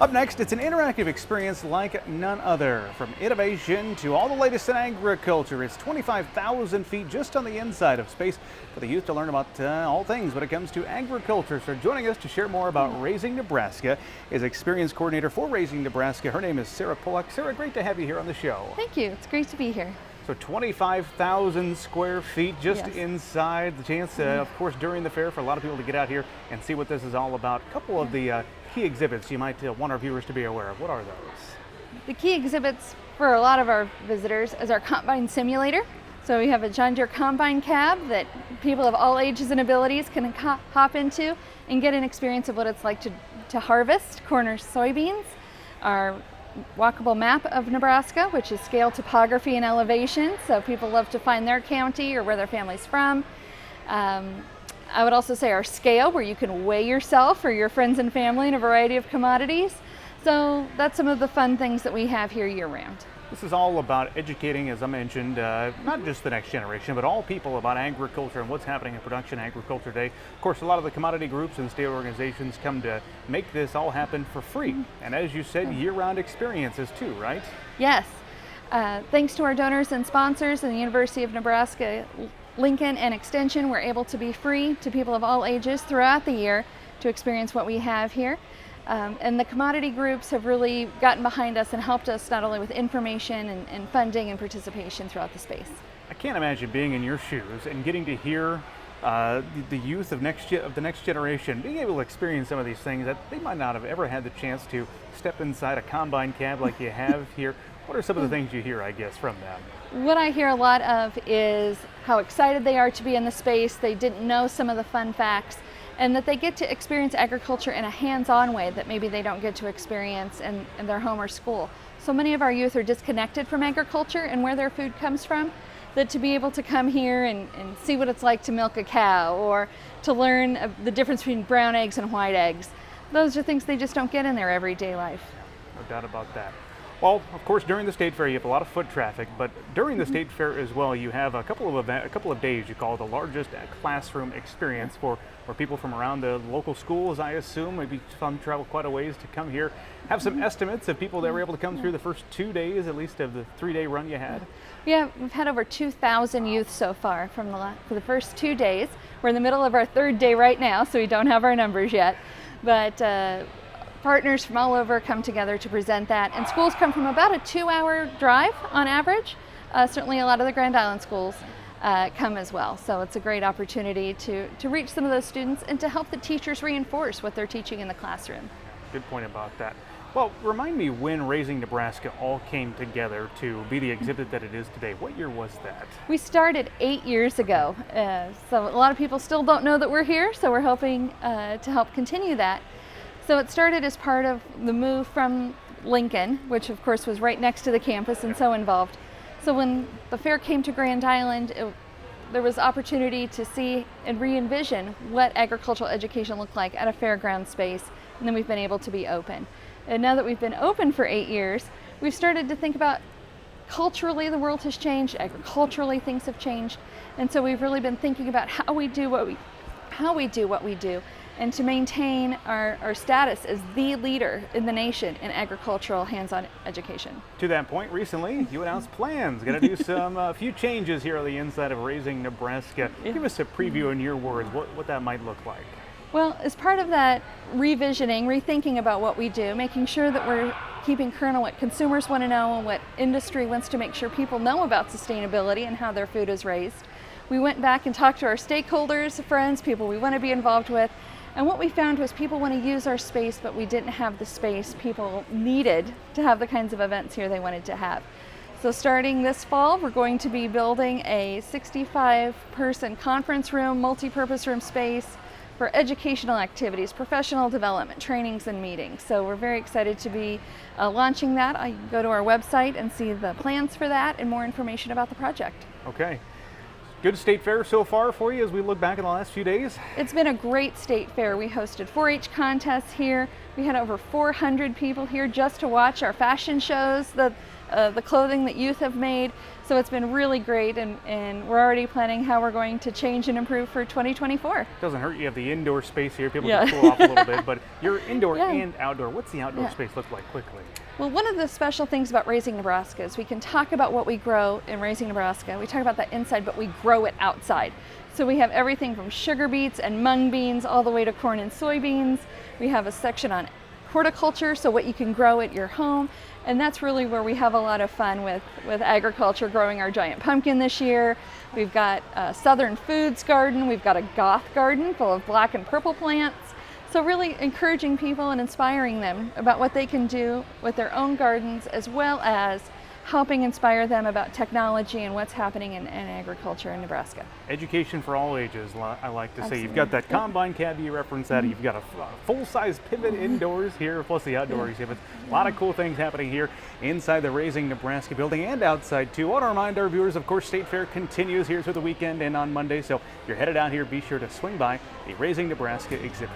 Up next, it's an interactive experience like none other. From innovation to all the latest in agriculture, it's 25,000 feet just on the inside of space for the youth to learn about all things when it comes to agriculture. So joining us to share more about Raising Nebraska is Experience Coordinator for Raising Nebraska. Her name is Sarah Pollock. Sarah, great to have you here on the show. Thank you. It's great to be here. So 25,000 square feet just Yes. inside. The chance, of course, during the fair for a lot of people to get out here and see what this is all about. A couple of the key exhibits you might want our viewers to be aware of. What are those? The key exhibits for a lot of our visitors is our combine simulator. So we have a John Deere combine cab that people of all ages and abilities can hop into and get an experience of what it's like to harvest corn or soybeans. Our walkable map of Nebraska, which is scale topography and elevation, so people love to find their county or where their family's from. I would also say our scale, where you can weigh yourself or your friends and family in a variety of commodities. So that's some of the fun things that we have here year round. This is all about educating, as I mentioned, not just the next generation, but all people about agriculture and what's happening in production agriculture today. Of course, a lot of the commodity groups and state organizations come to make this all happen for free. And as you said, year-round experiences too, right? Yes. Thanks to our donors and sponsors and the University of Nebraska, Lincoln and Extension, we're able to be free to people of all ages throughout the year to experience what we have here. And the commodity groups have really gotten behind us and helped us not only with information and funding and participation throughout the space. I can't imagine being in your shoes and getting to hear the youth of the next generation being able to experience some of these things that they might not have ever had the chance to step inside a combine cab like you have here. What are some of the things you hear, I guess, from them? What I hear a lot of is how excited they are to be in the space. They didn't know some of the fun facts, and that they get to experience agriculture in a hands-on way that maybe they don't get to experience in their home or school. So many of our youth are disconnected from agriculture and where their food comes from, that to be able to come here and see what it's like to milk a cow or to learn the difference between brown eggs and white eggs, those are things they just don't get in their everyday life. No doubt about that. Well, of course, during the state fair you have a lot of foot traffic, but during the state fair as well, you have a couple of days you call the largest classroom experience for people from around the local schools. I assume maybe some travel quite a ways to come here. Have some estimates of people that were able to come through the first 2 days, at least of the 3-day run you had. Yeah, we've had over 2,000 youth so far for the first 2 days. We're in the middle of our third day right now, so we don't have our numbers yet, but. Partners from all over come together to present that, and schools come from about a 2-hour drive on average. Certainly a lot of the Grand Island schools come as well, so it's a great opportunity to reach some of those students and to help the teachers reinforce what they're teaching in the classroom. Good point about that. Well, remind me when Raising Nebraska all came together to be the exhibit that it is today. What year was that? We started 8 years ago, so a lot of people still don't know that we're here, so we're hoping to help continue that. So it started as part of the move from Lincoln, which of course was right next to the campus and so involved. So when the fair came to Grand Island, there was opportunity to see and re-envision what agricultural education looked like at a fairground space, and then we've been able to be open. And now that we've been open for 8 years, we've started to think about culturally the world has changed, agriculturally things have changed, and so we've really been thinking about how we do what we do, and to maintain our status as the leader in the nation in agricultural hands-on education. To that point, recently you announced plans. Going to do a few changes here on the inside of Raising Nebraska. Yeah. Give us a preview in your words, what that might look like. Well, as part of that revisioning, rethinking about what we do, making sure that we're keeping current on what consumers want to know and what industry wants to make sure people know about sustainability and how their food is raised, we went back and talked to our stakeholders, friends, people we want to be involved with. And what we found was people want to use our space, but we didn't have the space people needed to have the kinds of events here they wanted to have. So starting this fall, we're going to be building a 65-person conference room, multi-purpose room space for educational activities, professional development, trainings, and meetings. So we're very excited to be launching that. You can go to our website and see the plans for that and more information about the project. Okay. Good state fair so far for you as we look back in the last few days? It's been a great state fair. We hosted 4-H contests here. We had over 400 people here just to watch our fashion shows. The the clothing that youth have made. So it's been really great, and we're already planning how we're going to change and improve for 2024. Doesn't hurt you have the indoor space here. People Yeah. can cool off a little bit, but you're indoor Yeah. and outdoor. What's the outdoor Yeah. space look like quickly? Well, one of the special things about Raising Nebraska is we can talk about what we grow in Raising Nebraska. We talk about that inside, but we grow it outside. So we have everything from sugar beets and mung beans all the way to corn and soybeans. We have a section on horticulture, so what you can grow at your home. And that's really where we have a lot of fun with agriculture, growing our giant pumpkin this year. We've got a Southern Foods garden. We've got a goth garden full of black and purple plants. So really encouraging people and inspiring them about what they can do with their own gardens, as well as helping inspire them about technology and what's happening in agriculture in Nebraska. Education for all ages, I like to say. You've Absolutely. got that Yep. combine cab, you referenced that. You've got a full-size pivot indoors here, plus the outdoor exhibits. A lot of cool things happening here inside the Raising Nebraska building and outside too. I want to remind our viewers, of course, State Fair continues here through the weekend and on Monday. So if you're headed out here, be sure to swing by the Raising Nebraska exhibit.